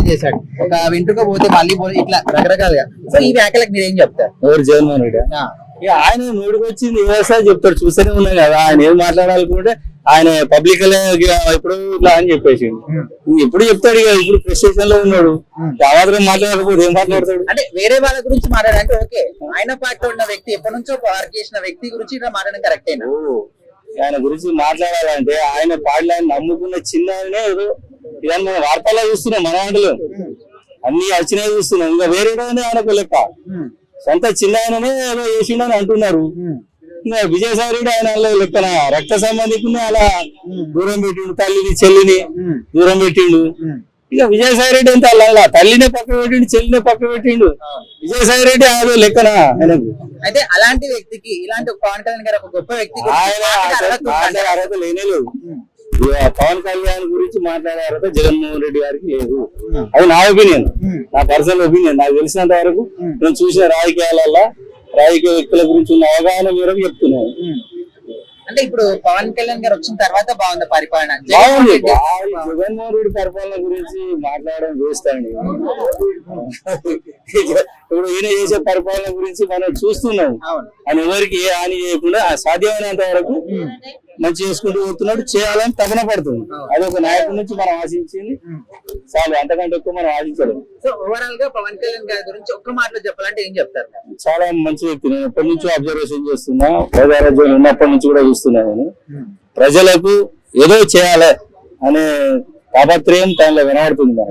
వ్యాఖ్యలు చేశాడు. ఒక వెంట్రుక పోతే మళ్ళీ ఇట్లా రకరకాలుగా. సో ఈ వ్యాఖ్యలకు మీరు ఏం చెప్తారు? ఎవరు జగన్మోహన్ రెడ్డి ఇక ఆయన నోటికి వచ్చింది వ్యవసాయం చెప్తాడు, చూస్తూనే ఉన్నాం కదా. ఆయన ఏం మాట్లాడాలనుకుంటే ఆయన పబ్లిక్ ఇప్పుడు ఇట్లా అని చెప్పేసి ఎప్పుడు చెప్తాడు. ఇక ఇప్పుడు ప్రెస్టేషన్ లో ఉన్నాడు, మాత్రం మాట్లాడకపోతే ఏం మాట్లాడతాడు? అంటే వేరే వాళ్ళ గురించి మాట్లాడంటే ఓకే, ఆయన పార్టీలో ఉన్న వ్యక్తి ఎప్పటి నుంచో వర్క్ చేసిన వ్యక్తి గురించి ఇట్లా మాట్లాడడం కరెక్టేనా? ఆయన గురించి మాట్లాడాలంటే ఆయన పాటలు ఆయన నమ్ముకున్న చిన్న ఏదో ఇదని మనం వార్తల్లో చూస్తున్నాం, మన వాటిలో అన్ని వచ్చినాయి చూస్తున్నాం. ఇంకా వేరే ఆయనకు లెక్క సొంత చిన్న ఆయననే ఏదో చేసిండని అంటున్నారు. ఇంకా విజయసాయి రెడ్డి ఆయన లెక్కన రక్త సంబంధికుని అలా దూరం పెట్టిండు, తల్లిని చెల్లిని దూరం పెట్టిండు. ఇక విజయసాయి రెడ్డి ఎంత అలా తల్లినే పక్క పెట్టిండు, చెల్లినే పక్క పెట్టిండు. విజయసాయి రెడ్డి అదో లెక్కన ఆయనకు. అయితే అలాంటి వ్యక్తికి ఇలాంటి పవన్ కళ్యాణ్ గారు ఒక గొప్ప వ్యక్తి ఆయన అర్హత లేనే లేదు. పవన్ కళ్యాణ్ గురించి మాట్లాడే అర్హత జగన్మోహన్ రెడ్డి గారికి లేదు. అది నా ఒపీనియన్, నా పర్సనల్ ఒపీనియన్. నాకు తెలిసినంత వరకు నేను చూసిన రాజకీయ వ్యక్తుల గురించి ఉన్న అవగాహన మేరకు చెప్తున్నాను. అంటే ఇప్పుడు పవన్ కళ్యాణ్ గారు వచ్చిన తర్వాత బాగుంది పరిపాలన. బాగుంది. జగన్మోహన్ రెడ్డి పరిపాలన గురించి మాట్లాడడం వేస్తాండి. ఇప్పుడు ఈయన చేసే పరిపాలన గురించి మనం చూస్తున్నాం. ఆయన ఎవరికి ఏ హాని చేయకుండా సాధ్యమైనంత వరకు మంచి చేసుకుంటూ పోతున్నాడు, చేయాలని తపన పడుతుంది. అది ఒక నాయకుడి నుంచి మనం ఆశించింది చాలు, అంతకంటే ఎక్కువ మనం ఆశించలేము. సో ఓవరాల్ గా పవన్ కళ్యాణ్ గారి గురించి ఒక్క మాటలో చెప్పాలంటే ఏం చెప్తారు? చాలా మంచి వ్యక్తి. నేను ఎప్పటి నుంచో అబ్జర్వేషన్ చేస్తున్నా, ప్రజారాజ్యం ఉన్నప్పటి నుంచి కూడా చూస్తున్నా. నేను ప్రజలకు ఏదో చేయాలి అనే తాపత్రయం తనలో వినబడుతుంది.